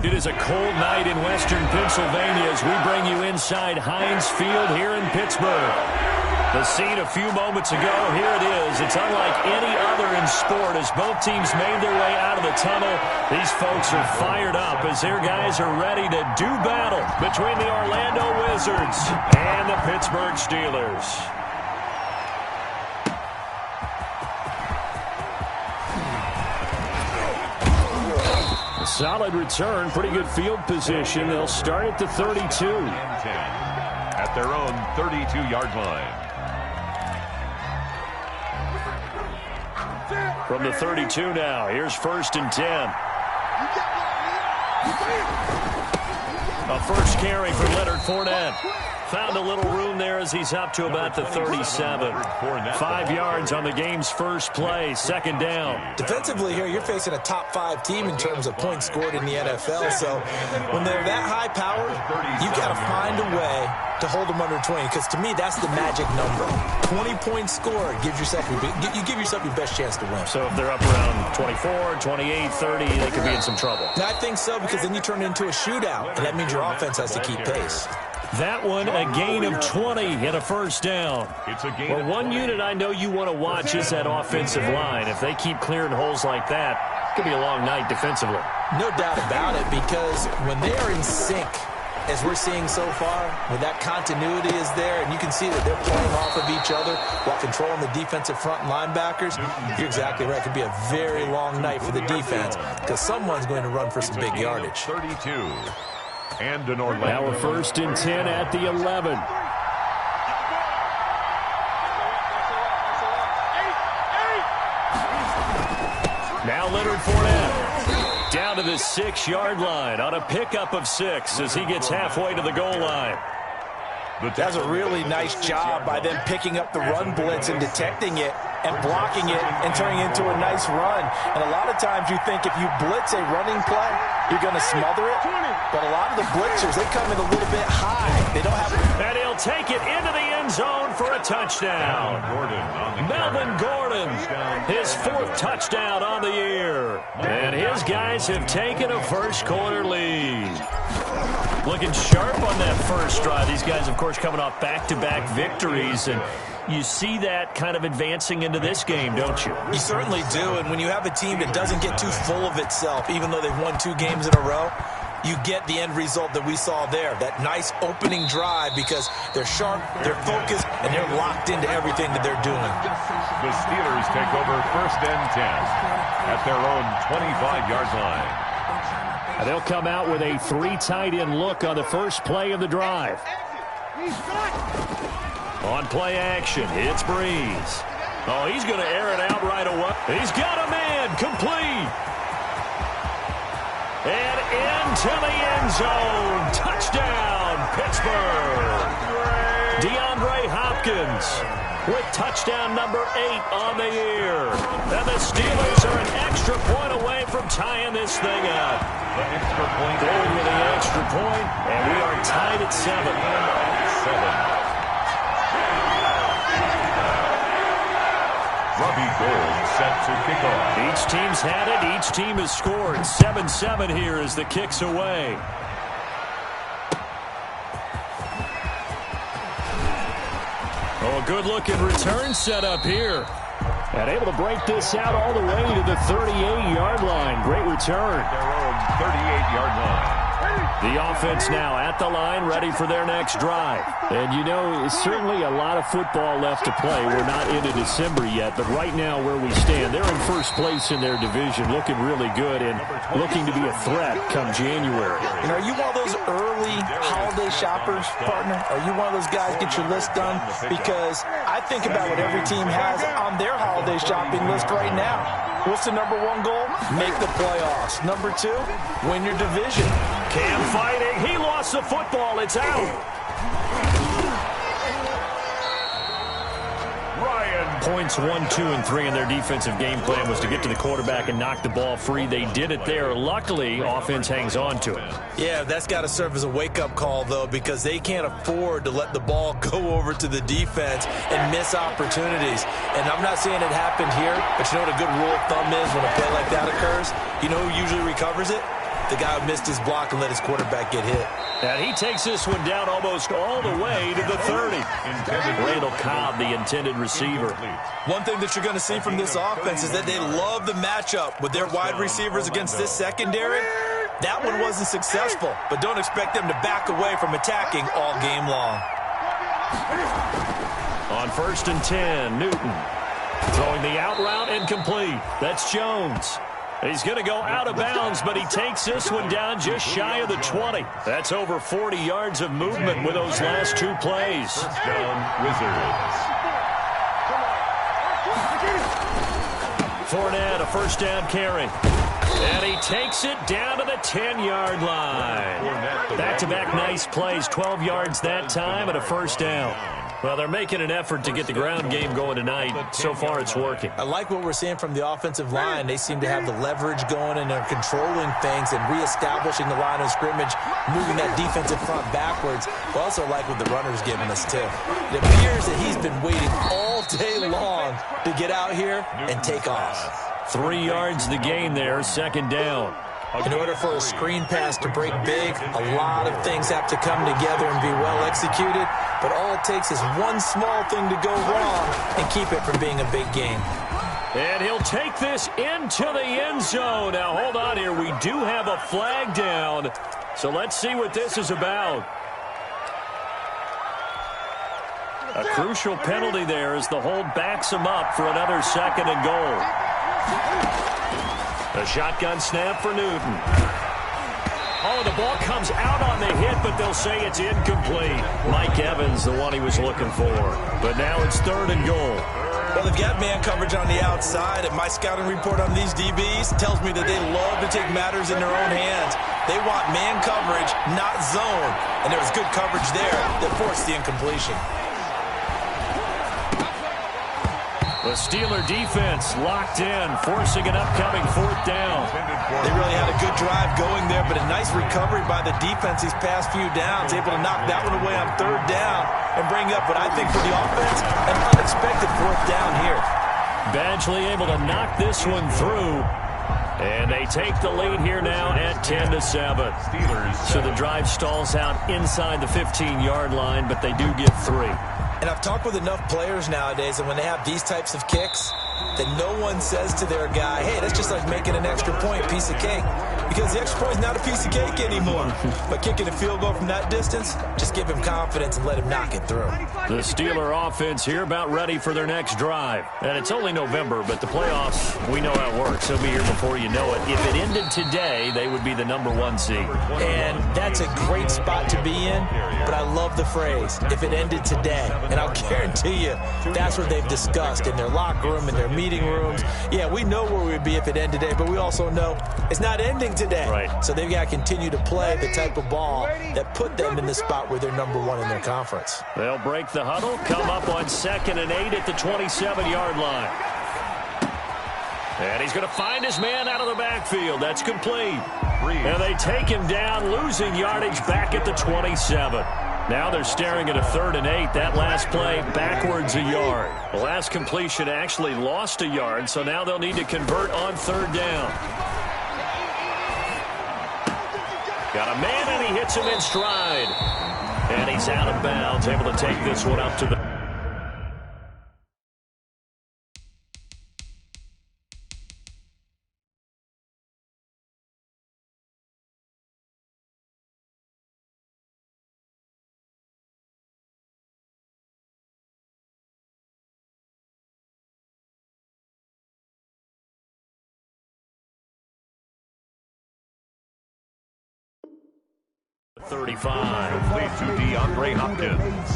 It is a cold night in western Pennsylvania as we bring you inside Heinz Field here in Pittsburgh. The scene a few moments ago, here it is. It's unlike any other in sport as both teams made their way out of the tunnel. These folks are fired up as their guys are ready to do battle between the Orlando Wizards and the Pittsburgh Steelers. Solid return, pretty good field position. They'll start at the 32. At their own 32-yard line. From the 32 now, here's 1st and 10. A first carry for Leonard Fournette. Found a little room there as he's up to about the 37. 5 yards on the game's first play, 2nd down. Defensively here, you're facing a top 5 team in terms of points scored in the NFL. So when they're that high powered, you got to find a way to hold them under 20, because to me, that's the magic number. 20 points scored gives yourself you give yourself your best chance to win. So if they're up around 24, 28, 30, they could be in some trouble. Now, I think so, because then you turn it into a shootout, and that means your offense has to keep pace. That one, a gain of 20 and a first down. Well, one unit I know you want to watch is that offensive line. If they keep clearing holes like that, it could be a long night defensively. No doubt about it, because when they are in sync, as we're seeing so far, when that continuity is there, and you can see that they're playing off of each other while controlling the defensive front linebackers, you're exactly right. It could be a very long night for the defense, because someone's going to run for some big yardage. 32. And an Orlando. Now a 1st and 10 at the 11. Now Leonard Fournette down to the 6-yard line on a pickup of 6 as he gets halfway to the goal line. That's a really nice job by them picking up the run blitz and detecting it and blocking it and turning it into a nice run. And a lot of times you think if you blitz a running play, you're going to smother it. But a lot of the blitzers, they come in a little bit high. They don't have it. And he'll take it into the end zone for a touchdown. Melvin Gordon, his 4th touchdown on the year. And his guys have taken a first-quarter lead. Looking sharp on that first drive. These guys, of course, coming off back-to-back victories, and you see that kind of advancing into this game, don't you? You certainly do, and when you have a team that doesn't get too full of itself, even though they've won 2 games in a row, you get the end result that we saw there, that nice opening drive, because they're sharp, they're focused, and they're locked into everything that they're doing. The Steelers take over 1st and 10 at their own 25-yard line. They'll come out with a 3 tight end look on the first play of the drive. On play action, it's Breeze. Oh, he's going to air it out right away. He's got a man, complete. And into the end zone. Touchdown, Pittsburgh. DeAndre Hopkins with touchdown number 8 on the year. And the Steelers are an extra point away from tying this thing up. The extra point. Going with the extra point, and we are tied at 7. Robbie Gould set to kick off. Each team's had it. Each team has scored. 7-7 here as the kick's away. Oh, a good-looking return set up here. And able to break this out all the way to the 38-yard line. Great return. Their own 38-yard line. The offense now at the line, ready for their next drive. And, you know, it's certainly a lot of football left to play. We're not into December yet, but right now where we stand, they're in first place in their division, looking really good and looking to be a threat come January. And are you one of those early holiday shoppers, partner? Are you one of those guys get your list done? Because I think about what every team has on their holiday shopping list right now. What's the number 1 goal? Make the playoffs. Number 2, win your division. Cam fighting. He lost the football. It's out. Points 1, 2, and 3 in their defensive game plan was to get to the quarterback and knock the ball free. They did it there. Luckily, offense hangs on to it. Yeah, that's got to serve as a wake-up call, though, because they can't afford to let the ball go over to the defense and miss opportunities. And I'm not saying it happened here, but you know what a good rule of thumb is when a play like that occurs? You know who usually recovers it? The guy who missed his block and let his quarterback get hit. And he takes this one down almost all the way to the 30. Randall Cobb, the intended receiver. One thing that you're going to see from this offense is that they love the matchup with their wide receivers against this secondary. That one wasn't successful, but don't expect them to back away from attacking all game long. On 1st and 10, Newton throwing the out route incomplete. That's Jones. He's going to go out of bounds, but he takes this one down just shy of the 20. That's over 40 yards of movement with those last two plays. Touchdown, Wizards. Fournette, a first down carry. And he takes it down to the 10-yard line. Back-to-back nice plays, 12 yards that time and a first down. Well, they're making an effort to get the ground game going tonight. So far, it's working. I like what we're seeing from the offensive line. They seem to have the leverage going, and they're controlling things and reestablishing the line of scrimmage, moving that defensive front backwards. I also like what the runner's giving us, too. It appears that he's been waiting all day long to get out here and take off. 3 yards the gain there, second down. In order for a screen pass to break big, a lot of things have to come together and be well executed, but all it takes is one small thing to go wrong and keep it from being a big game. And he'll take this into the end zone. Now, hold on here. We do have a flag down, so let's see what this is about. A crucial penalty there as the hold backs him up for another second and goal. A shotgun snap for Newton. Oh, the ball comes out on the hit, but they'll say it's incomplete. Mike Evans, the one he was looking for. But now it's third and goal. Well, they've got man coverage on the outside, and my scouting report on these DBs tells me that they love to take matters in their own hands. They want man coverage, not zone. And there was good coverage there that forced the incompletion. The Steeler defense locked in, forcing an upcoming fourth down. They really had a good drive going there, but a nice recovery by the defense these past few downs, able to knock that one away on third down and bring up what I think for the offense, an unexpected fourth down here. Badgley able to knock this one through. And they take the lead here now at 10-7. So the drive stalls out inside the 15-yard line, but they do get 3. And I've talked with enough players nowadays, and when they have these types of kicks, that no one says to their guy, hey, that's just like making an extra point, piece of cake. Because the extra point is not a piece of cake anymore. But kicking a field goal from that distance, just give him confidence and let him knock it through. The Steeler offense here about ready for their next drive. And it's only November, but the playoffs, we know how it works. They'll be here before you know it. If it ended today, they would be the #1 seed. And that's a great spot to be in, but I love the phrase, if it ended today. And I'll guarantee you, that's what they've discussed in their locker room, in their meeting rooms. Yeah, we know where we'd be if it ended today, but we also know it's not ending today. Right. So they've got to continue to play the type of ball that put them in the spot where they're #1 in their conference. They'll break the huddle, come up on 2nd and 8 at the 27-yard line. And he's going to find his man out of the backfield. That's complete. And they take him down, losing yardage back at the 27. Now they're staring at a 3rd and 8. That last play backwards a yard. The last completion actually lost a yard, so now they'll need to convert on 3rd down. Got a man, and he hits him in stride. And he's out of bounds, able to take this one up to the... .35. Complete to DeAndre Hopkins.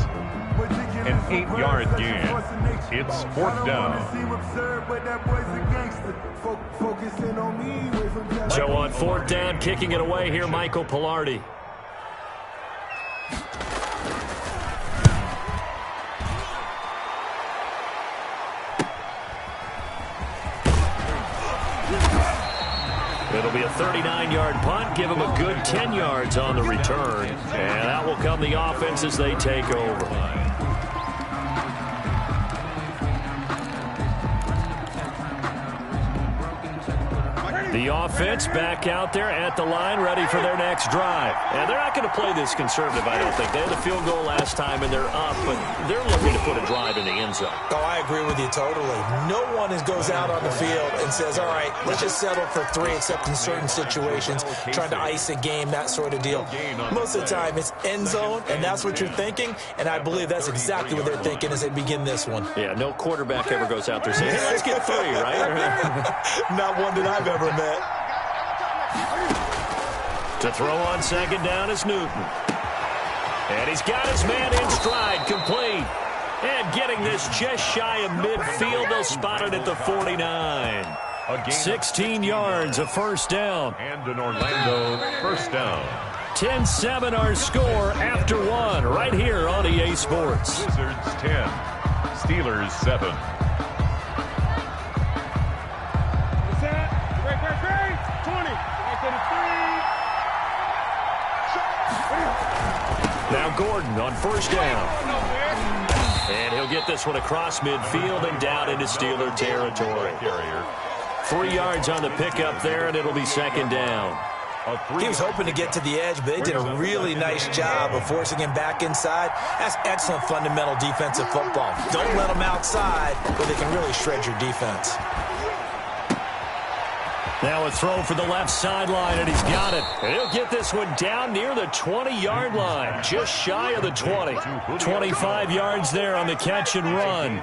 An 8-yard gain. It's 4th down. So on 4th down, kicking it away here, Michael Pilardi. It'll be a 39-yard punt, give them a good 10 yards on the return. And that will come the offense as they take over. The offense back out there at the line, ready for their next drive. And they're not going to play this conservative, I don't think. They had the field goal last time, and they're up, but they're looking to put a drive in the end zone. Oh, I agree with you totally. No one goes out on the field and says, all right, let's just settle for 3, except in certain situations, trying to ice a game, that sort of deal. Most of the time, it's end zone, and that's what you're thinking, and I believe that's exactly what they're thinking as they begin this one. Yeah, no quarterback ever goes out there saying, hey, let's get 3, right? Not one that I've ever met. To throw on second down is Newton. And he's got his man in stride, complete. And getting this just shy of midfield, they'll spot it at the 49. 16 yards, a first down. And an Orlando first down. 10-7 our score after 1 right here on EA Sports. Wizards 10, Steelers 7. Now Gordon on first down. And he'll get this one across midfield and down into Steeler territory. 3 yards on the pickup there, and it'll be second down. He was hoping to get to the edge, but they did a really nice job of forcing him back inside. That's excellent fundamental defensive football. Don't let them outside where they can really shred your defense. Now a throw for the left sideline, and he's got it. And he'll get this one down near the 20-yard line, just shy of the 20. 25 yards there on the catch and run.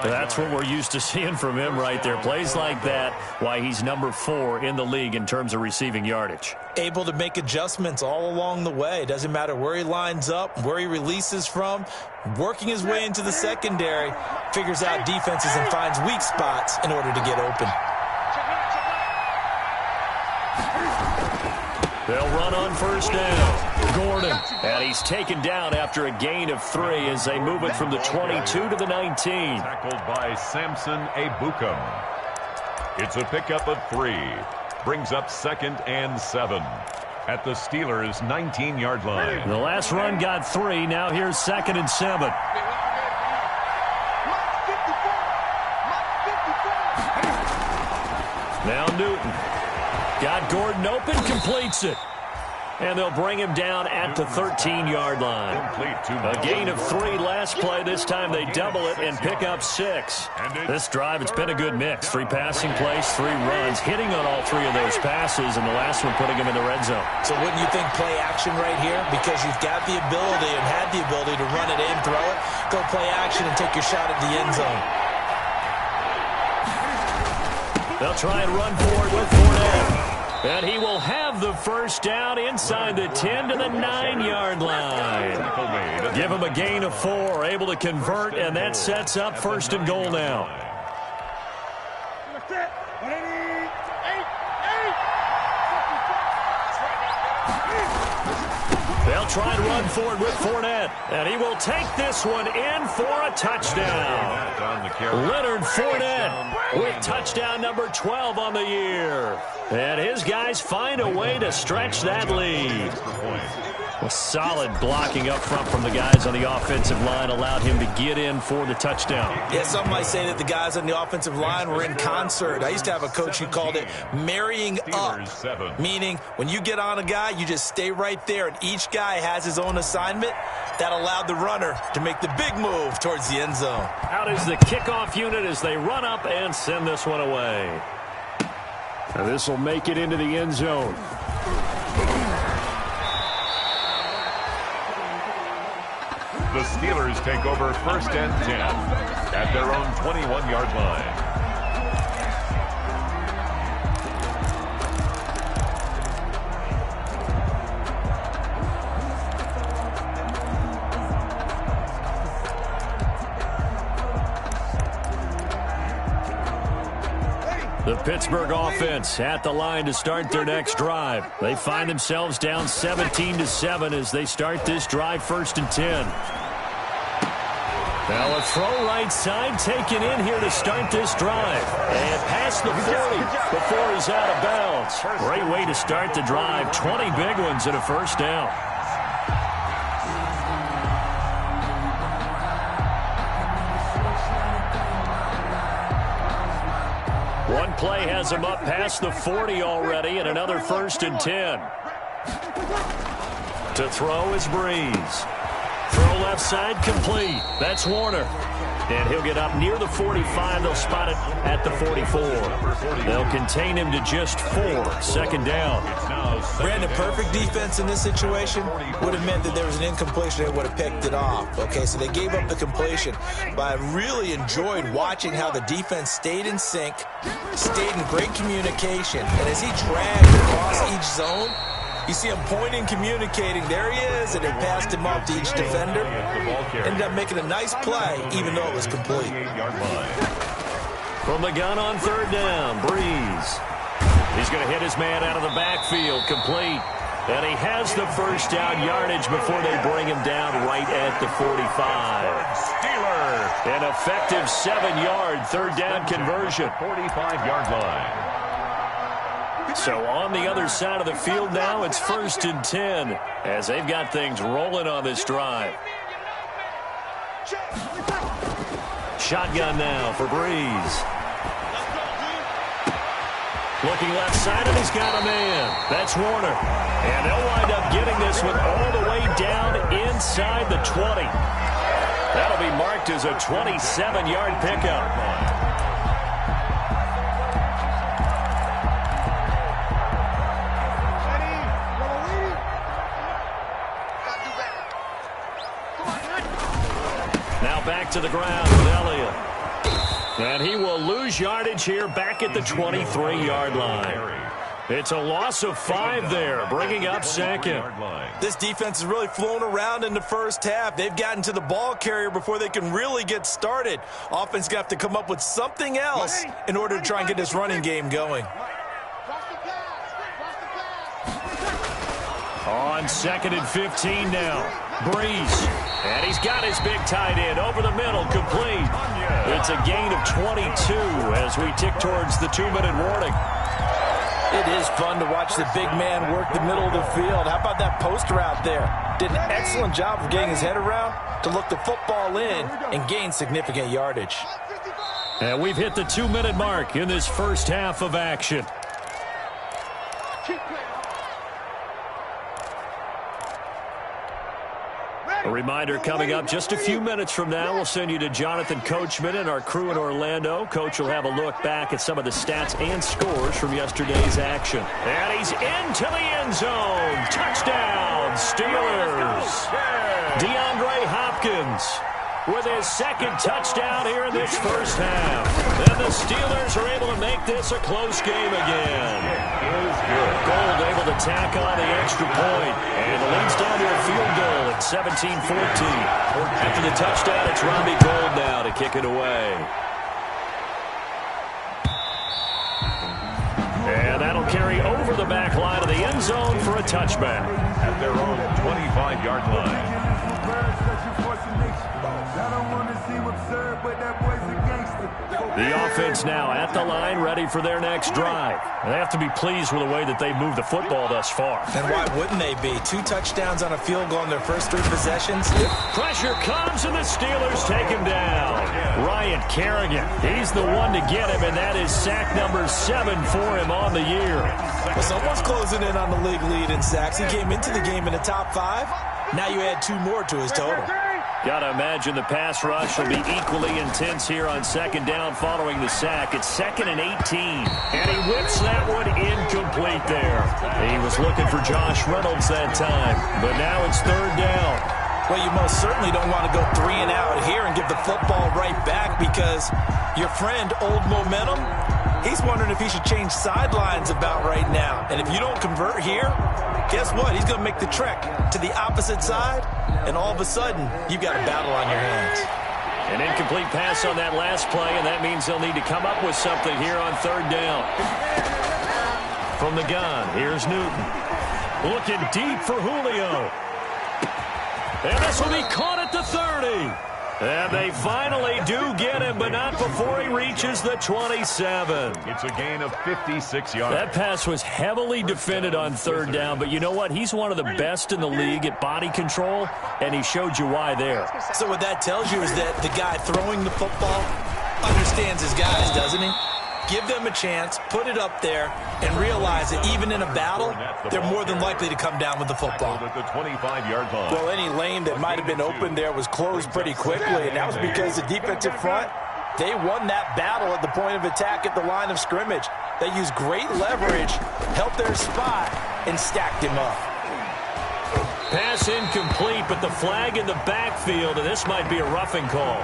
That's what we're used to seeing from him right there. Plays like that, why he's number 4 in the league in terms of receiving yardage. Able to make adjustments all along the way. Doesn't matter where he lines up, where he releases from. Working his way into the secondary, figures out defenses and finds weak spots in order to get open. They'll run on first down. Gordon. And he's taken down after a gain of 3 as they move it from the 22 to the 19. Tackled by Samson Ebukam. It's a pickup of 3. Brings up 2nd and 7 at the Steelers' 19-yard line. The last run got 3. Now here's 2nd and 7. Now Newton. Got Gordon open, completes it. And they'll bring him down at the 13-yard line. A gain of 3 last play. This time they double it and pick up 6. This drive, it's been a good mix. 3 passing plays, 3 runs, hitting on all 3 of those passes, and the last one putting him in the red zone. So wouldn't you think play action right here? Because you've got the ability and had the ability to run it in, throw it, go play action and take your shot at the end zone. They'll try and run forward with Fournette. And he will have the first down inside the 10 to the 9-yard line. Give him a gain of 4, able to convert, and that sets up 1st and goal now. They'll try and run forward with Fournette, and he will take this one in for a touchdown. Leonard Fournette with touchdown number 12 on the year. And his guys find a way to stretch that lead. A solid blocking up front from the guys on the offensive line allowed him to get in for the touchdown. Yeah, some might say that the guys on the offensive line were in concert. I used to have a coach who called it marrying up, meaning when you get on a guy, you just stay right there, and each guy has his own assignment. That allowed the runner to make the big move towards the end zone. Out is the kickoff unit as they run up and send this one away. Now this will make it into the end zone. The Steelers take over 1st and 10 at their own 21-yard line. The Pittsburgh offense at the line to start their next drive. They find themselves down 17-7 as they start this drive 1st and 10. Now a throw right side taken in here to start this drive. And past the 40 before he's out of bounds. Great way to start the drive. 20 big ones and a first down. One play has him up past the 40 already, and another 1st and 10. To throw is Breeze. Throw left side complete. That's Warner. And he'll get up near the 45. They'll spot it at the 44. They'll contain him to just 4. 2nd down. Brandon, perfect defense in this situation would have meant that there was an incompletion. They would have picked it off. Okay, so they gave up the completion. But I really enjoyed watching how the defense stayed in sync, stayed in great communication. And as he dragged across each zone, you see him pointing, communicating. There he is, and it passed him off to each defender. Ended up making a nice play, even though it was complete. From the gun on 3rd down, Breeze. He's going to hit his man out of the backfield, complete. And he has the 1st down yardage before they bring him down right at the 45. Steeler. An effective 7-yard 3rd down conversion. 45-yard line. So on the other side of the field now, it's 1st and 10 as they've got things rolling on this drive. Shotgun now for Breeze. Looking left side, and he's got a man. That's Warner. And they'll wind up getting this one all the way down inside the 20. That'll be marked as a 27-yard pickup. Back to the ground with Elliott. And he will lose yardage here back at the 23-yard line. It's a loss of 5 there, bringing up 2nd. This defense is really flown around in the first half. They've gotten to the ball carrier before they can really get started. Offense got to come up with something else in order to try and get this running game going. On 2nd and 15 now. Breeze. And he's got his big tight end over the middle, complete. It's a gain of 22 as we tick towards the 2-minute warning. It is fun to watch the big man work the middle of the field. How about that post route there? Did an excellent job of getting his head around to look the football in and gain significant yardage. And we've hit the 2-minute mark in this first half of action. A reminder coming up just a few minutes from now, we'll send you to Jonathan Coachman and our crew in Orlando. Coach will have a look back at some of the stats and scores from yesterday's action. And he's into the end zone. Touchdown, Steelers. DeAndre Hopkins with his 2nd touchdown here in this first half. And the Steelers are able to make this a close game again. Gold able to tack on the extra point. And the lead's down to a field goal at 17-14. After the touchdown, it's Robbie Gold now to kick it away. And that'll carry over the back line of the end zone for a touchback. At their own 25-yard line. The offense now at the line, ready for their next drive. They have to be pleased with the way that they've moved the football thus far. And why wouldn't they be? 2 touchdowns on a field goal in their first 3 possessions. Pressure comes, and the Steelers take him down. Ryan Kerrigan, he's the one to get him, and that is sack number 7 for him on the year. Well, someone's closing in on the league lead in sacks. He came into the game in the top 5. Now you add 2 more to his total. Got to imagine the pass rush will be equally intense here on 2nd down following the sack. It's 2nd and 18. And he whips that one incomplete there. He was looking for Josh Reynolds that time. But now it's 3rd down. Well, you most certainly don't want to go 3 and out here and give the football right back because your friend, Old Momentum, he's wondering if he should change sidelines about right now. And if you don't convert here, guess what? He's going to make the trek to the opposite side, and all of a sudden, you've got a battle on your hands. An incomplete pass on that last play, and that means they'll need to come up with something here on 3rd down. From the gun, here's Newton. Looking deep for Julio. And this will be caught at the 30. And they finally do get him, but not before he reaches the 27. It's a gain of 56 yards. That pass was heavily defended on 3rd down, but you know what? He's one of the best in the league at body control, and he showed you why there. So what that tells you is that the guy throwing the football understands his guys, doesn't he? give them a chance, put it up there, and realize that even in a battle, they're more than likely to come down with the football. At the 25-yard line. Well, any lane that might have been open there was closed pretty quickly, and that was because the defensive front, they won that battle at the point of attack at the line of scrimmage. They used great leverage, helped their spot, and stacked him up. Pass incomplete, but the flag in the backfield, and this might be a roughing call.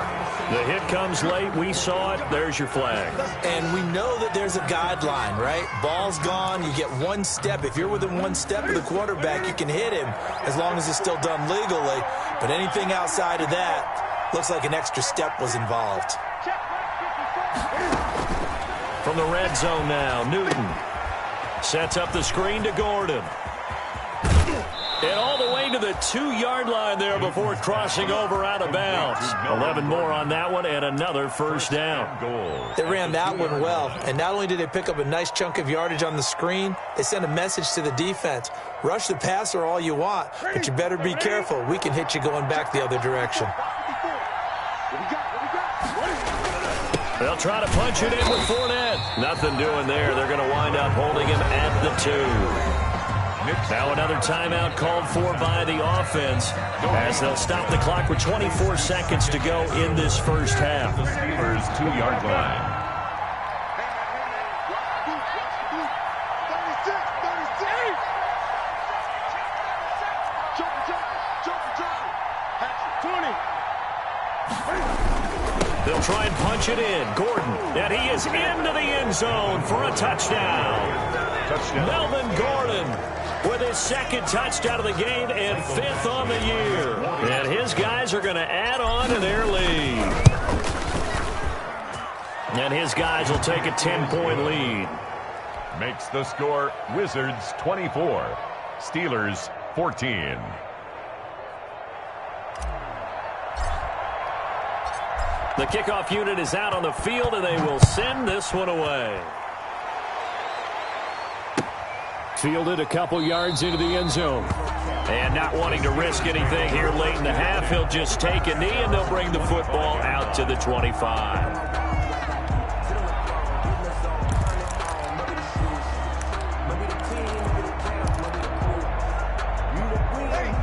The hit comes late. We saw it. There's your flag. And we know that there's a guideline, right? Ball's gone. You get one step. If you're within one step of the quarterback, you can hit him as long as it's still done legally. But anything outside of that, looks like an extra step was involved. From the red zone now, Newton sets up the screen to Gordon. And all the way to the 2-yard line there before crossing over out of bounds. 11 more on that one and another first down. They ran that one well. And not only did they pick up a nice chunk of yardage on the screen, they sent a message to the defense. Rush the passer all you want, but you better be careful. We can hit you going back the other direction. They'll try to punch it in with Fournette. Nothing doing there. They're going to wind up holding him at the 2. Now another timeout called for by the offense as they'll stop the clock with 24 seconds to go in this first half. The Steelers' 2-yard line. They'll try and punch it in. Gordon, and he is into the end zone for a touchdown. Melvin Gordon with his second touchdown of the game and 5th on the year. And his guys are going to add on to their lead. And his guys will take a 10-point lead. Makes the score Wizards 24, Steelers 14. The kickoff unit is out on the field, and they will send this one away. Fielded a couple yards into the end zone. And not wanting to risk anything here late in the half, he'll just take a knee, and they'll bring the football out to the 25.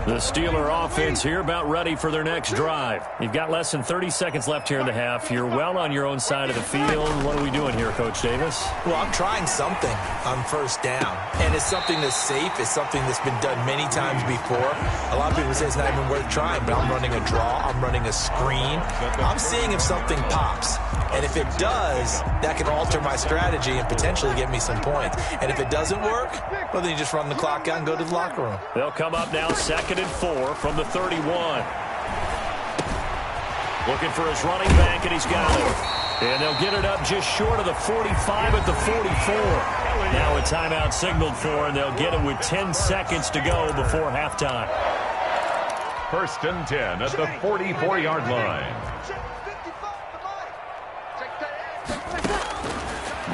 The Steeler offense here about ready for their next drive. You've got less than 30 seconds left here in the half. You're well on your own side of the field. What are we doing here, Coach Davis? Well, I'm trying something on first down. And it's something that's safe. It's something that's been done many times before. A lot of people say it's not even worth trying, but I'm running a draw. I'm running a screen. I'm seeing if something pops. And if it does, that can alter my strategy and potentially get me some points. And if it doesn't work, well, then you just run the clock out and go to the locker room. They'll come up now 2nd and 4 from the 31. Looking for his running back, and he's got it. And they'll get it up just short of the 45 at the 44. Now a timeout signaled for, and they'll get it with 10 seconds to go before halftime. 1st and 10 at the 44-yard line.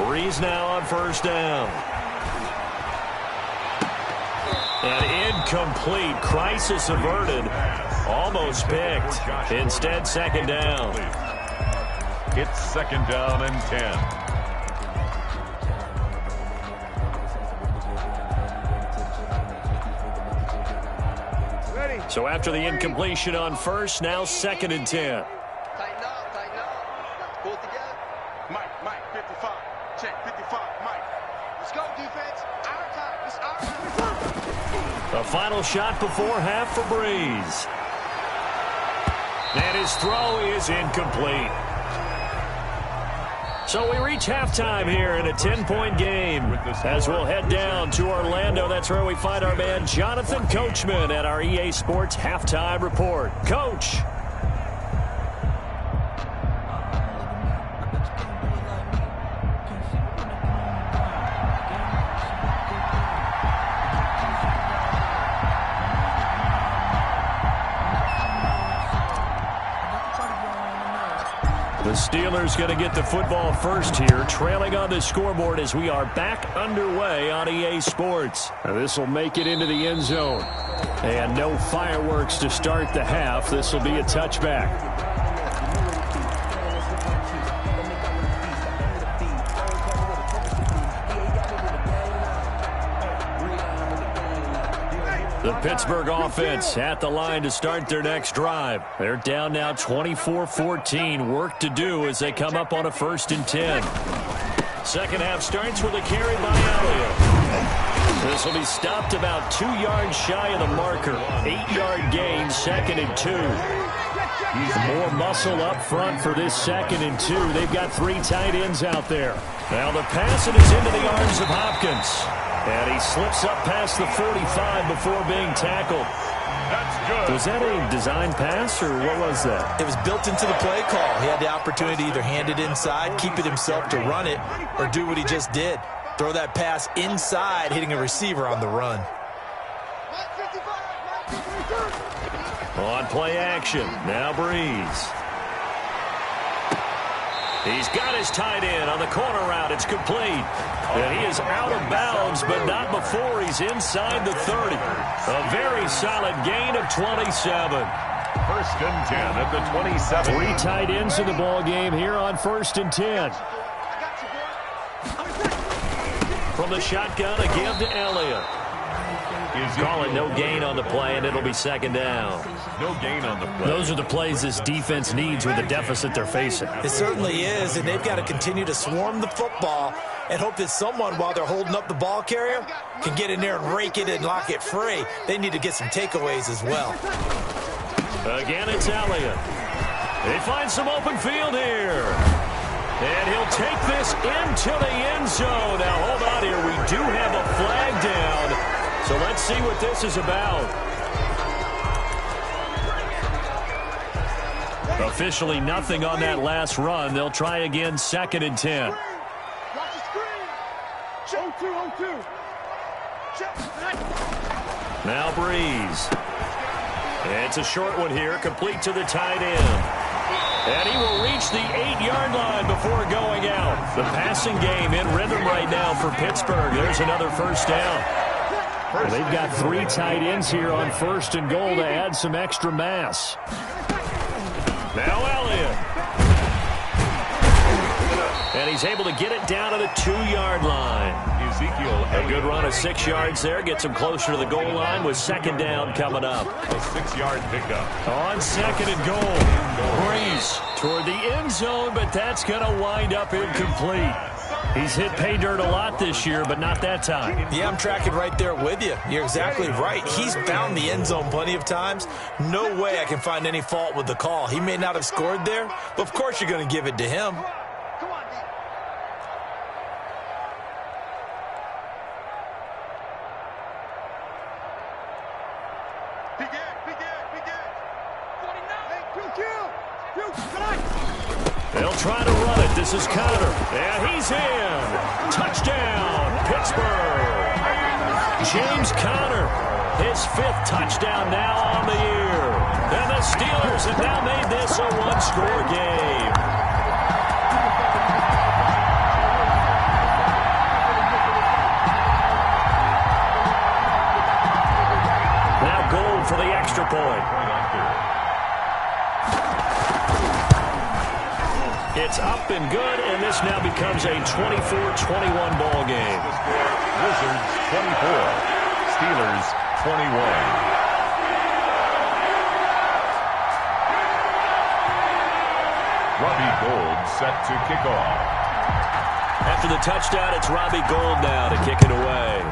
Breeze now on first down. And incomplete. Crisis averted. Almost picked. Instead, 2nd down. It's 2nd down and 10. Ready. So after the incompletion on first, now 2nd and 10. Tighten up, tighten up. Pull it together. Mike, 55. Check, 55, Mike. Let's go, defense. Our time. It's our time. The final shot before half for Breeze. And his throw is incomplete. So we reach halftime here in a 10-point game. As we'll head down to Orlando, that's where we find our man Jonathan Coachman at our EA Sports Halftime Report. Coach. The Steelers going to get the football first here, trailing on the scoreboard as we are back underway on EA Sports. This will make it into the end zone. And no fireworks to start the half. This will be a touchback. The Pittsburgh offense at the line to start their next drive. They're down now 24-14. Work to do as they come up on a 1st and 10. Second half starts with a carry by Elliott. This will be stopped about 2 yards shy of the marker. 8-yard gain, 2nd and 2. More muscle up front for this 2nd and 2. They've got 3 tight ends out there. Now the pass is into the arms of Hopkins. And he slips up past the 45 before being tackled. That's good. Was that a design pass, or what was that? It was built into the play call. He had the opportunity to either hand it inside, keep it himself to run it, or do what he just did. Throw that pass inside, hitting a receiver on the run. On play action, now Breeze. He's got his tight end on the corner route. It's complete. And he is out of bounds, but not before he's inside the 30. A very solid gain of 27. 1st and 10 at the 27. 3 tight ends in the ball game here on 1st and 10. From the shotgun, a give to Elliott. Calling no gain on the play, and it'll be 2nd down. No gain on the play. Those are the plays this defense needs with the deficit they're facing. It certainly is, and they've got to continue to swarm the football and hope that someone, while they're holding up the ball carrier, can get in there and rake it and lock it free. They need to get some takeaways as well. Again, it's Elliott. They find some open field here. And he'll take this into the end zone. Now, hold on here. We do have a flag down. So let's see what this is about. Officially nothing on that last run. They'll try again, 2nd and 10. Now Breeze. It's a short one here, complete to the tight end. And he will reach the 8-yard line before going out. The passing game in rhythm right now for Pittsburgh. There's another 1st down. Well, they've got 3 tight ends here on 1st and goal to add some extra mass. Now Elliott. And he's able to get it down to the 2-yard line. Ezekiel, a good run of 6 yards there. Gets him closer to the goal line with 2nd down coming up. A 6-yard pickup. On 2nd and goal. Breeze toward the end zone, but that's going to wind up incomplete. He's hit pay dirt a lot this year, but not that time. Yeah, I'm tracking right there with you. You're exactly right. He's found the end zone plenty of times. No way I can find any fault with the call. He may not have scored there, but of course you're going to give it to him. They'll try to run it. This is Connor. And he's in. Touchdown, Pittsburgh. James Conner, his 5th touchdown now on the year. And the Steelers have now made this a 1-score game. Now Gold for the extra point. It's up and good, and this now becomes a 24-21 ball game. Wizards 24, Steelers 21. Robbie Gould set to kick off. After the touchdown, it's Robbie Gould now to kick it away.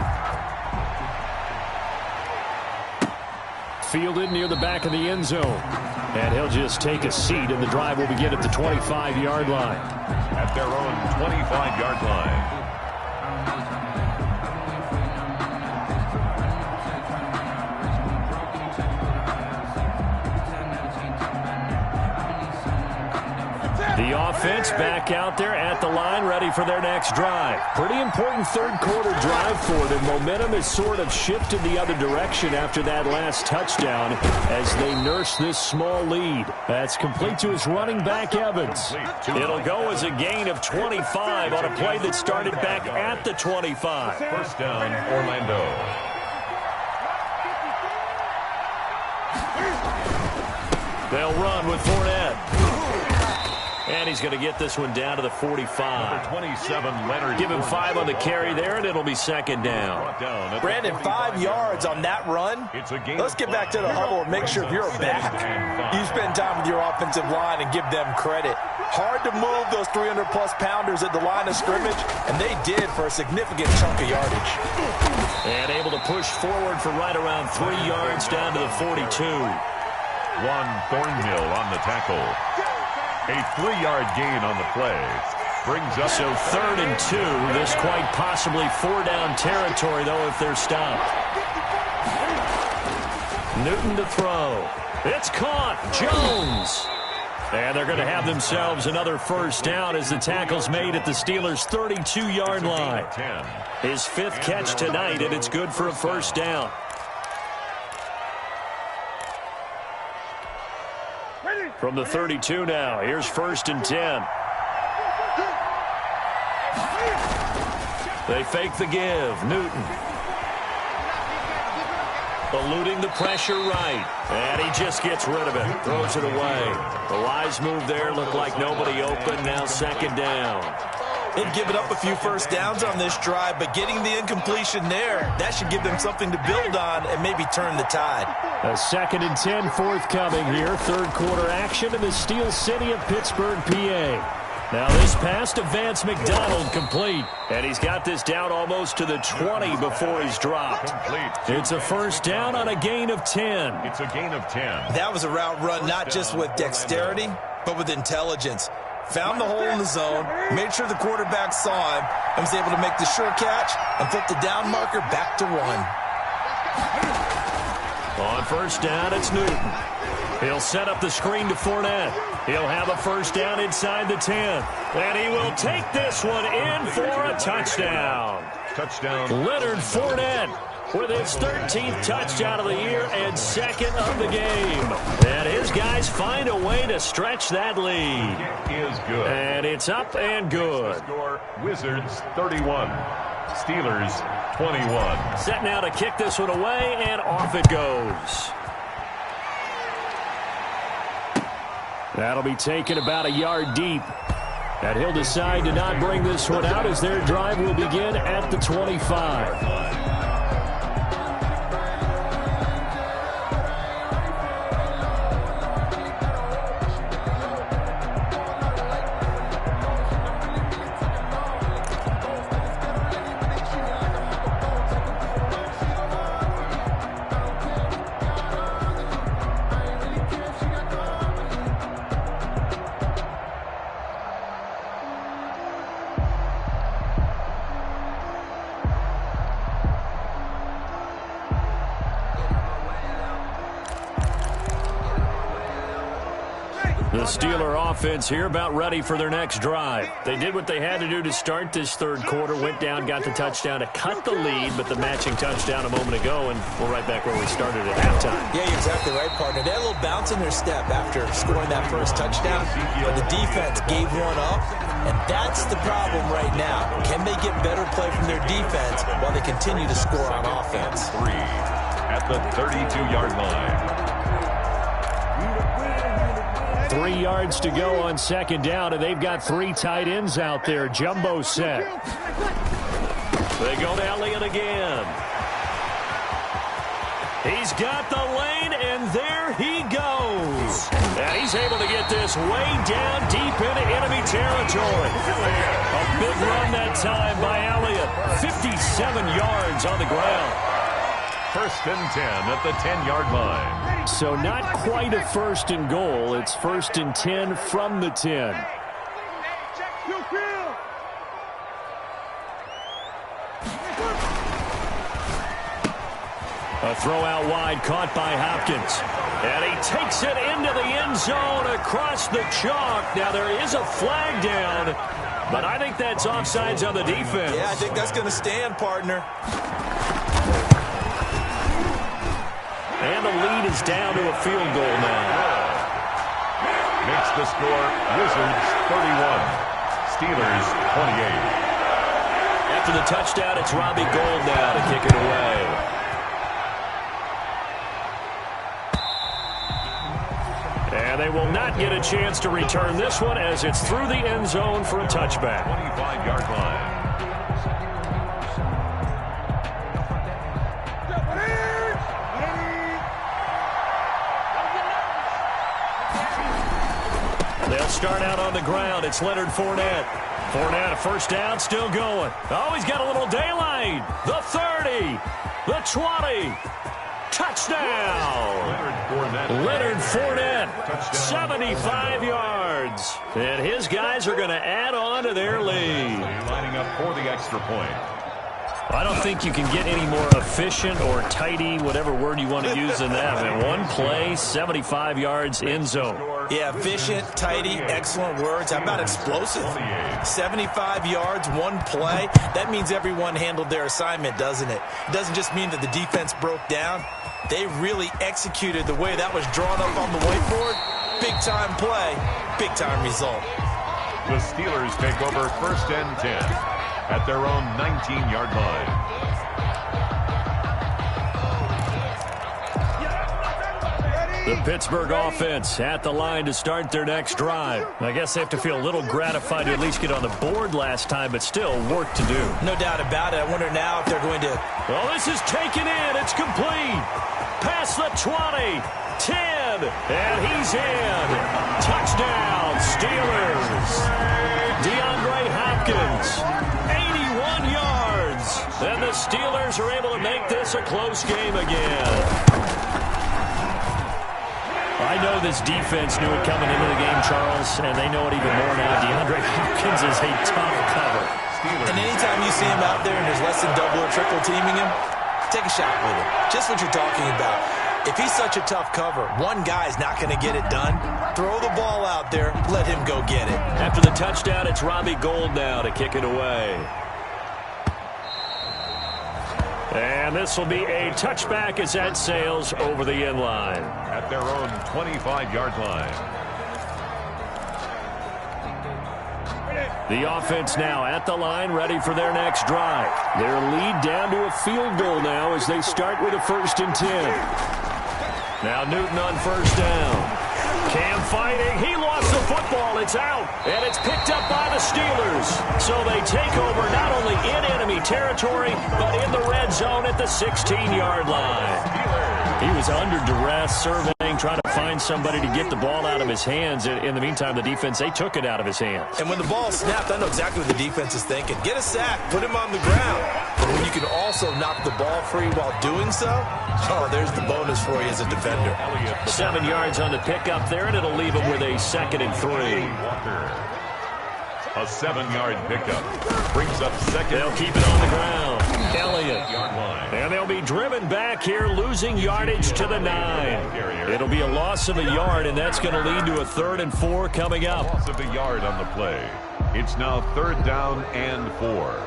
Fielded near the back of the end zone. And he'll just take a seat, and the drive will begin at the 25-yard line. At their own 25-yard line. The offense back out there at the line, ready for their next drive. Pretty important third-quarter drive for them. Momentum has sort of shifted the other direction after that last touchdown as they nurse this small lead. That's complete to his running back, Evans. It'll go as a gain of 25 on a play that started back at the 25. 1st down, Orlando. They'll run with Fournette. And he's going to get this one down to the 45. Number 27, Leonard. Give him 5 on the carry there, and it'll be second down. Brandon, 5 yards on that run. Let's get back to the huddle and make sure if you're a back, you spend time with your offensive line and give them credit. Hard to move those 300-plus pounders at the line of scrimmage, and they did for a significant chunk of yardage. And able to push forward for right around 3 yards down to the 42. Juan Thornhill on the tackle. A 3-yard gain on the play. Brings up. So 3rd and 2. This quite possibly 4-down territory, though, if they're stopped. Newton to throw. It's caught. Jones. And they're going to have themselves another first down as the tackle's made at the Steelers' 32-yard line. His 5th catch tonight, and it's good for a first down. From the 32 now, here's 1st and 10. They fake the give. Newton. Eluding the pressure right. And he just gets rid of it. Throws it away. The wise move there. Looked like nobody open. Now 2nd down. They've given up a few first downs on this drive, but getting the incompletion there, that should give them something to build on and maybe turn the tide. A 2nd and 10 forthcoming here. 3rd quarter action in the Steel City of Pittsburgh, PA. Now this pass to Vance McDonald complete. And he's got this down almost to the 20 before he's dropped. It's a first down on a gain of 10. It's a gain of 10. That was a route run not just with dexterity, but with intelligence. Found the hole in the zone, made sure the quarterback saw him, and was able to make the sure catch and flip the down marker back to 1. On first down, it's Newton. He'll set up the screen to Fournette. He'll have a first down inside the 10. And he will take this one in for a touchdown. Touchdown. Leonard Fournette with his 13th touchdown of the year and 2nd of the game. And his guys find a way to stretch that lead. It is good. And it's up and good. Score, Wizards 31. Steelers 21. Set now to kick this one away, and off it goes. That'll be taken about a yard deep. And he'll decide to not bring this one out as their drive will begin at the 25. The Steeler offense here about ready for their next drive. They did what they had to do to start this 3rd quarter, went down, got the touchdown to cut the lead, but the matching touchdown a moment ago, and we're right back where we started at halftime. Yeah, you're exactly right, partner. They had a little bounce in their step after scoring that first touchdown, but the defense gave one up, and that's the problem right now. Can they get better play from their defense while they continue to score on offense? 3 at the 32-yard line. 3 yards to go on 2nd down, and they've got 3 tight ends out there. Jumbo set. They go to Elliott again. He's got the lane, and there he goes. And he's able to get this way down deep into enemy territory. A big run that time by Elliott. 57 yards on the ground. 1st and 10 at the 10-yard line. So not quite a 1st and goal. It's 1st and 10 from the 10. A throw out wide caught by Hopkins. And he takes it into the end zone across the chalk. Now there is a flag down, but I think that's offsides on the defense. Yeah, I think that's going to stand, partner. And the lead is down to a field goal now. Makes the score Wizards 31. Steelers 28. After the touchdown, it's Robbie Gould now to kick it away. And And they will not get a chance to return this one as it's through the end zone for a touchback. 25-yard line. They'll start out on the ground. It's Leonard Fournette. Fournette, a first down, still going. Oh, he's got a little daylight. The 30, the 20. Touchdown! Leonard Fournette, 75 yards. And his guys are going to add on to their lead. Lining up for the extra point. I don't think you can get any more efficient or tidy, whatever word you want to use in that. In one play, 75 yards in zone. Yeah, efficient, tidy, excellent words. How about explosive? 75 yards, one play. That means everyone handled their assignment, doesn't it? It doesn't just mean that the defense broke down. They really executed the way that was drawn up on the whiteboard. Big-time play, big-time result. The Steelers take over 1st and 10 at their own 19-yard line. The Pittsburgh offense at the line to start their next drive. I guess they have to feel a little gratified to at least get on the board last time, but still work to do. No doubt about it. I wonder now if they're going to... Well, this is taken in. It's complete. Past the 20, 10, and he's in. Touchdown, Steelers. DeAndre Hopkins, 81 yards. And the Steelers are able to make this a close game again. I know this defense knew it coming into the game, Charles, and they know it even more now. DeAndre Hopkins is a tough cover. And anytime you see him out there and there's less than double or triple teaming him, take a shot with him. Just what you're talking about. If he's such a tough cover, one guy's not going to get it done. Throw the ball out there. Let him go get it. After the touchdown, it's Robbie Gould now to kick it away. And this will be a touchback as that sails over the end line. At their own 25-yard line. The offense now at the line, ready for their next drive. Their lead down to a field goal now as they start with a 1st and 10. Now Newton on 1st down. Cam fighting. He lost the football. It's out. And it's picked up by the Steelers. So they take over not only in enemy territory, but in the red zone at the 16-yard line. He was under duress, surveying, trying to find somebody to get the ball out of his hands. In the meantime, the defense, they took it out of his hands. And when the ball snapped, I know exactly what the defense is thinking. Get a sack. Put him on the ground. But when you can also knock the ball free while doing so, oh, there's the bonus for you as a defender. 7 yards on the pickup there, and it'll leave him with a 2nd and 3. A 7-yard pickup brings up 2nd. They'll keep it on the ground. Elliott. And they'll be driven back here, losing yardage to the 9. It'll be a loss of a yard, and that's going to lead to a 3rd and 4 coming up. Loss of a yard on the play. It's now 3rd down and 4.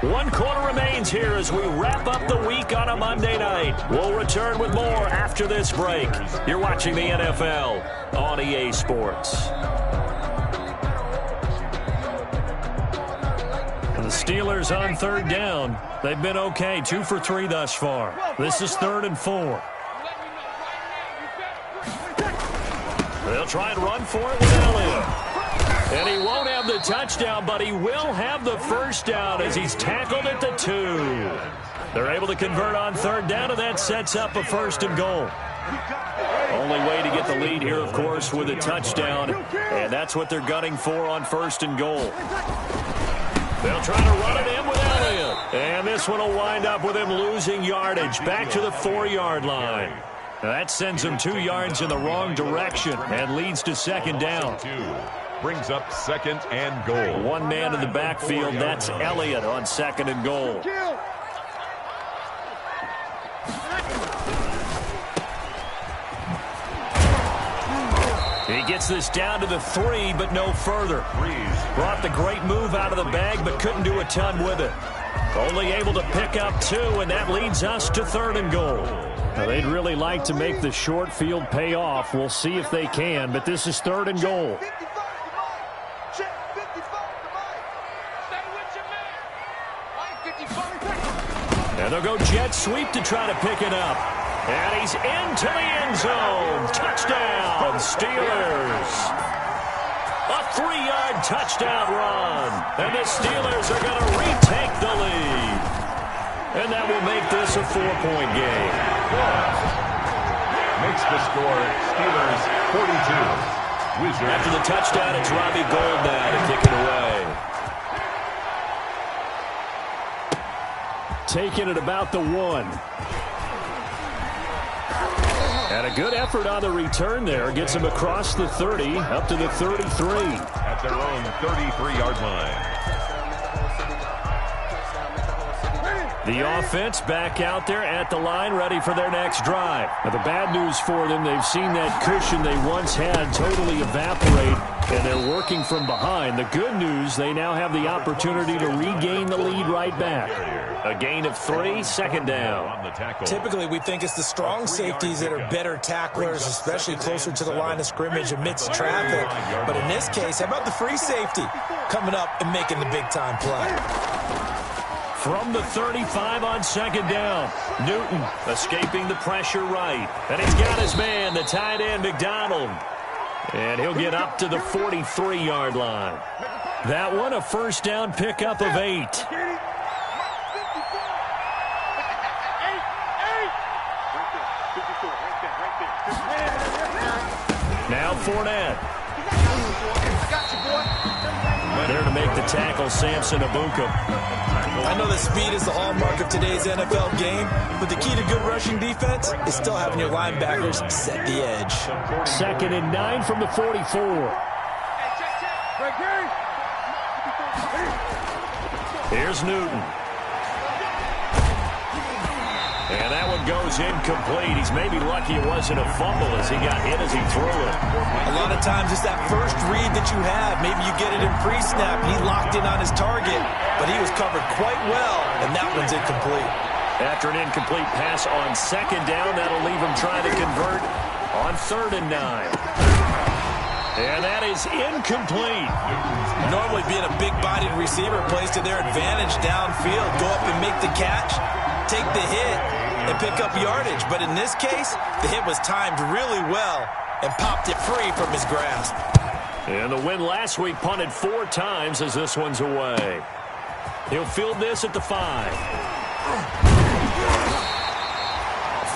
1 quarter remains here as we wrap up the week on a Monday night. We'll return with more after this break. You're watching the NFL on EA Sports. And the Steelers on 3rd down. They've been okay, 2 for 3 thus far. This is 3rd and 4. They'll try and run for it with Elliott. And he won't have the touchdown, but he will have the 1st down as he's tackled at the 2. They're able to convert on 3rd down, and that sets up a 1st and goal. Only way to get the lead here, of course, with a touchdown, and that's what they're gunning for on 1st and goal. They'll try to run it in with Elliott. And this one will wind up with him losing yardage back to the 4-yard line. Now that sends him 2 yards in the wrong direction and leads to 2nd down. Brings up 2nd and goal. 1 man in the backfield. That's Elliott on 2nd and goal. He gets this down to the 3, but no further. Brought the great move out of the bag, but couldn't do a ton with it. Only able to pick up 2, and that leads us to 3rd and goal. Now, they'd really like to make the short field pay off. We'll see if they can, but this is 3rd and goal. And they'll go jet sweep to try to pick it up. And he's into the end zone. Touchdown, Steelers. A 3-yard touchdown run. And the Steelers are going to retake the lead. And that will make this a 4-point game. Makes the score Steelers 42. Wizards. After the touchdown, it's Robbie Gould now to kick it away. Taking it about the 1. And a good effort on the return there. Gets him across the 30, up to the 33. At their own 33-yard line. The offense back out there at the line, ready for their next drive. Now, the bad news for them, they've seen that cushion they once had totally evaporate, and they're working from behind. The good news, they now have the opportunity to regain the lead right back. A gain of 3, second down. Typically, we think it's the strong safeties that are better tacklers, especially closer to the line of scrimmage amidst traffic. But in this case, how about the free safety coming up and making the big-time play? From the 35 on second down, Newton escaping the pressure right. And he's got his man, the tight end, McDonald. And he'll get up to the 43-yard line. That one, a first down pickup of 8. Now Fournette. There to make the tackle, Samson Ebukam. I know that speed is the hallmark of today's NFL game, but the key to good rushing defense is still having your linebackers set the edge. 2nd and 9 from the 44. Here's Newton. And that one goes incomplete. He's maybe lucky it wasn't a fumble as he got hit as he threw it. A lot of times it's that first read that you have. Maybe you get it in pre-snap. He locked in on his target, but he was covered quite well, and that one's incomplete. After an incomplete pass on second down, that'll leave him trying to convert on 3rd and 9. And that is incomplete. Normally being a big-bodied receiver plays to their advantage downfield. Go up and make the catch, take the hit, and pick up yardage. But in this case, the hit was timed really well and popped it free from his grasp. And the win last week punted 4 times as this one's away. He'll field this at the 5.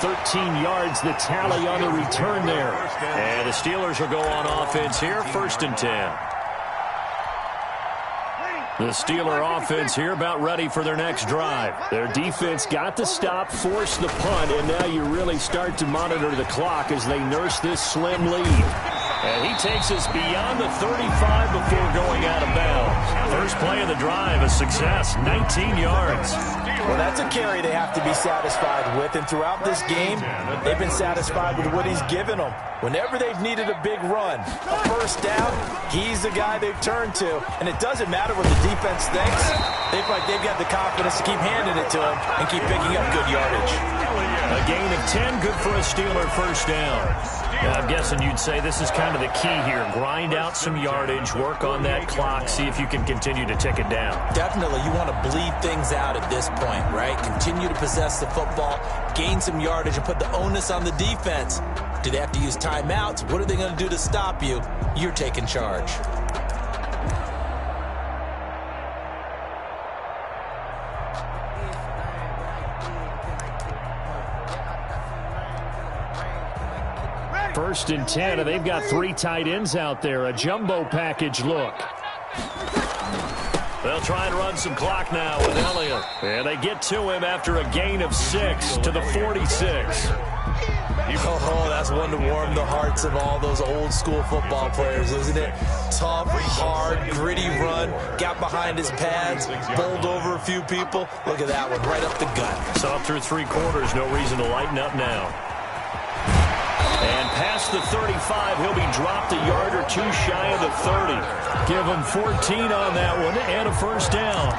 13 yards the tally on the return there. And the Steelers will go on offense here, 1st and 10. The Steeler offense here about ready for their next drive. Their defense got the stop, forced the punt, and now you really start to monitor the clock as they nurse this slim lead. And he takes us beyond the 35 before going out of bounds. First play of the drive, a success, 19 yards. Well, that's a carry they have to be satisfied with, and throughout this game, they've been satisfied with what he's given them. Whenever they've needed a big run, a first down, he's the guy they've turned to. And it doesn't matter what the defense thinks. They feel like they've got the confidence to keep handing it to him and keep picking up good yardage. A gain of 10, good for a Steeler first down. I'm guessing you'd say this is kind of the key here. Grind out some yardage, work on that clock, see if you can continue to tick it down. Definitely, you want to bleed things out at this point, right? Continue to possess the football, gain some yardage, and put the onus on the defense. Do they have to use timeouts? What are they going to do to stop you? You're taking charge. First and 10, and they've got 3 tight ends out there. A jumbo package look. They'll try and run some clock now with Elliott. And they get to him after a gain of 6 to the 46. Oh, that's one to warm the hearts of all those old school football players, isn't it? Tough, hard, gritty run. Got behind his pads, bowled over a few people. Look at that one, right up the gut. So through 3 quarters, no reason to lighten up now. And past the 35. He'll be dropped a yard or two shy of the 30. Give him 14 on that one and a first down.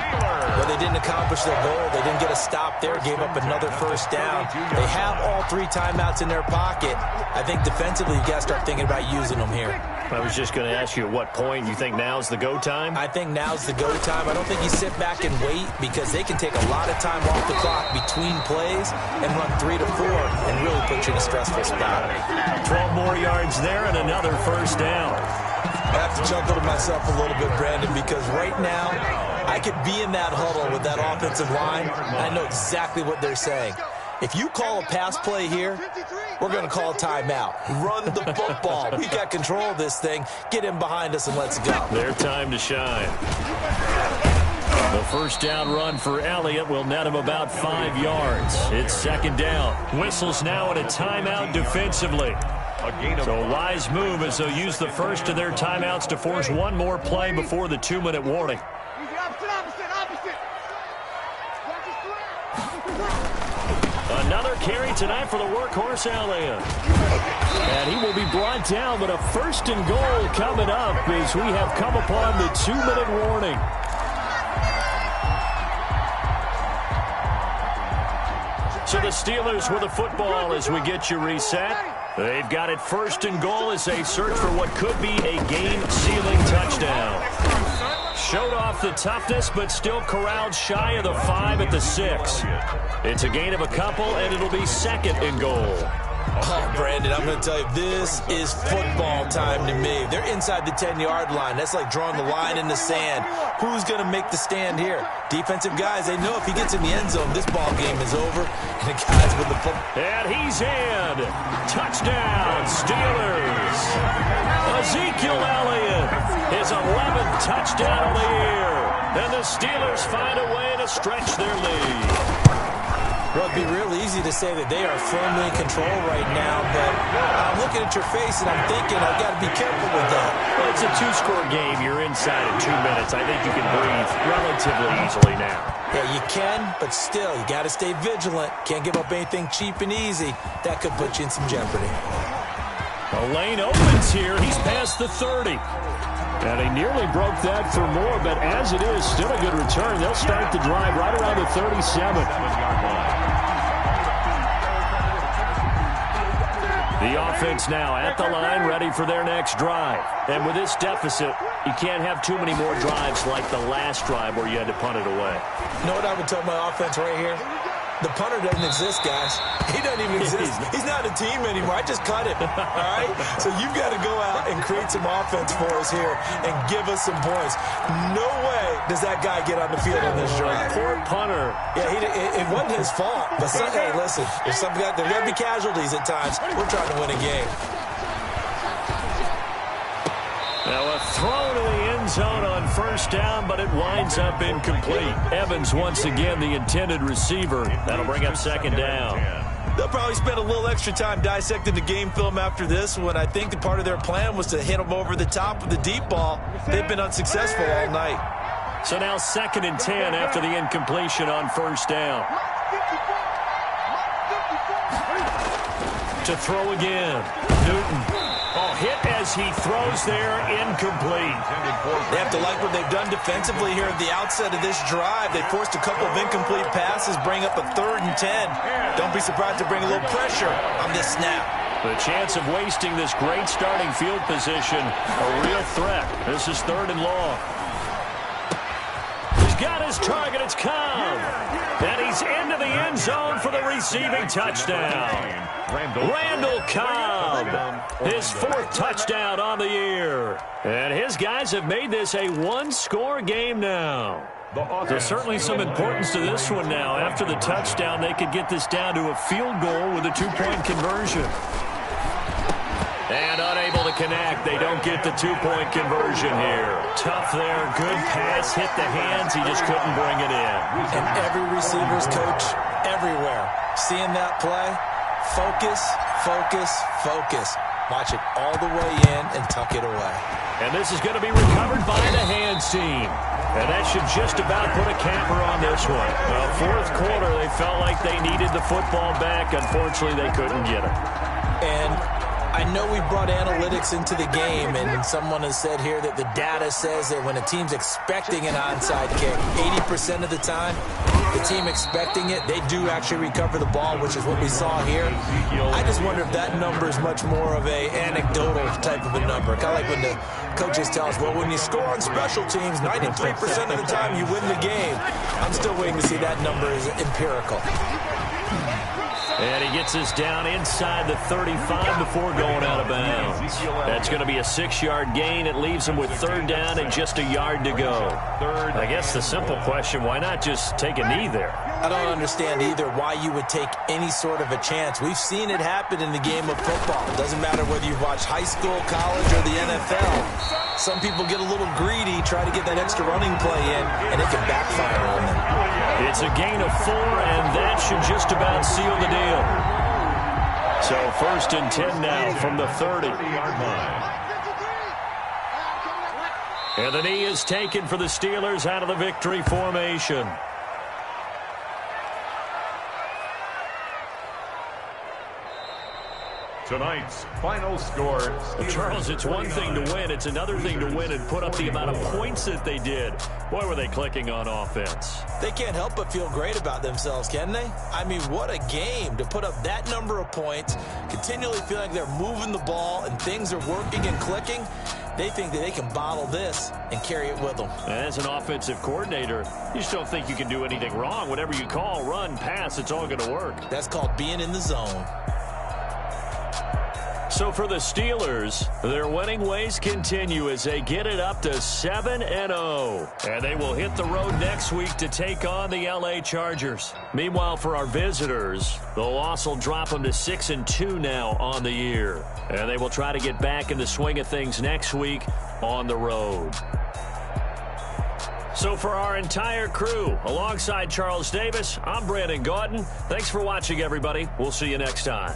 Well, they didn't accomplish their goal. They didn't get a stop there, gave up another first down. They have all 3 timeouts in their pocket. I think defensively, you got to start thinking about using them here. I was just going to ask you at what point you think now's the go time? I think now's the go time. I don't think you sit back and wait because they can take a lot of time off the clock between plays and run 3 to 4 and really put you in a stressful spot. 12 more yards there and another first down. I have to chuckle to myself a little bit, Brandon, because right now I could be in that huddle with that offensive line, and I know exactly what they're saying. If you call a pass play here, we're going to call a timeout. Run the football. We got control of this thing. Get in behind us and let's go. Their time to shine. The first down run for Elliott will net him about 5 yards. It's second down. Whistles now at a timeout defensively. So a wise move as they'll use the first of their timeouts to force one more play before the 2-minute warning. Another carry tonight for the workhorse Elliott. And he will be brought down, but a first and goal coming up as we have come upon the 2-minute warning. So the Steelers with the football as we get you reset. They've got it first and goal as they search for what could be a game-sealing touchdown. Showed off the toughness, but still corralled shy of the 5 at the 6. It's a gain of a couple, and it'll be second and goal. Oh, Brandon, I'm going to tell you, this is football time to me. They're inside the 10-yard line. That's like drawing the line in the sand. Who's going to make the stand here? Defensive guys, they know if he gets in the end zone, this ball game is over. And the guys with the football. And he's in. Touchdown, Steelers. Ezekiel Elliott, his 11th touchdown of the year. And the Steelers find a way to stretch their lead. Well, it'd be real easy to say that they are firmly in control right now, but I'm looking at your face and I'm thinking I've got to be careful with that. Well, it's a 2-score game. You're inside in 2 minutes. I think you can breathe relatively easily now. Yeah, you can, but still, you got to stay vigilant. Can't give up anything cheap and easy. That could put you in some jeopardy. The lane opens here. He's past the 30. And he nearly broke that for more, but as it is, still a good return. They'll start the drive right around the 37. The offense now at the line, ready for their next drive. And with this deficit, you can't have too many more drives like the last drive where you had to punt it away. You know what I would tell my offense right here? The punter doesn't exist, guys. He doesn't even exist. He's not a team anymore. I just cut him, all right? So you've got to go out and create some offense for us here and give us some points. No way does that guy get on the field on this drive. Poor punter. Yeah, it wasn't his fault. But hey, listen, there's going to be casualties at times. We're trying to win a game. Now a throw to the end zone on first down, but it winds up incomplete. Evans once again the intended receiver. That'll bring up second down. They'll probably spend a little extra time dissecting the game film after this one. I think that part of their plan was to hit them over the top with the deep ball. They've been unsuccessful all night. So now 2nd and 10 after the incompletion on first down. To throw again. Newton. Oh, hit as he throws there, incomplete. They have to like what they've done defensively here at the outset of this drive. They forced a couple of incomplete passes, bring up a 3rd and 10. Don't be surprised to bring a little pressure on this snap. The chance of wasting this great starting field position, a real threat. This is 3rd and long. He's got his target. It's Cobb. And he's into the end zone for the receiving touchdown. Randall Cobb, his 4th touchdown on the year. And his guys have made this a 1-score game now. There's certainly some importance to this one now. After the touchdown, they could get this down to a field goal with a 2-point conversion. And unable to connect. They don't get the 2-point conversion here. Tough there. Good pass. Hit the hands. He just couldn't bring it in. And every receiver's coach everywhere. Seeing that play, focus, focus, focus. Watch it all the way in and tuck it away. And this is going to be recovered by the hands team. And that should just about put a capper on this one. Well, 4th quarter, they felt like they needed the football back. Unfortunately, they couldn't get it. And I know we brought analytics into the game, and someone has said here that the data says that when a team's expecting an onside kick, 80% of the time, the team expecting it, they do actually recover the ball, which is what we saw here. I just wonder if that number is much more of a anecdotal type of a number. Kind of like when the coaches tell us, well, when you score on special teams, 93% of the time you win the game. I'm still waiting to see that number is empirical. And he gets us down inside the 35 before going out of bounds. That's going to be a 6-yard gain. It leaves him with third down and just a yard to go. I guess the simple question, why not just take a knee there? I don't understand either why you would take any sort of a chance. We've seen it happen in the game of football. It doesn't matter whether you've watched high school, college, or the NFL. Some people get a little greedy, try to get that extra running play in, and it can backfire on them. It's a gain of 4, and that should just about seal the deal. So 1st and 10 now from the 30-yard line. And the knee is taken for the Steelers out of the victory formation. Tonight's final score. Charles, it's one thing to win. It's another thing to win and put up the amount of points that they did. Boy, were they clicking on offense. They can't help but feel great about themselves, can they? I mean, what a game to put up that number of points, continually feel like they're moving the ball and things are working and clicking. They think that they can bottle this and carry it with them. As an offensive coordinator, you just don't think you can do anything wrong. Whatever you call, run, pass, it's all going to work. That's called being in the zone. So for the Steelers, their winning ways continue as they get it up to 7-0. And they will hit the road next week to take on the LA Chargers. Meanwhile, for our visitors, the loss will drop them to 6-2 now on the year. And they will try to get back in the swing of things next week on the road. So for our entire crew, alongside Charles Davis, I'm Brandon Gaudin. Thanks for watching, everybody. We'll see you next time.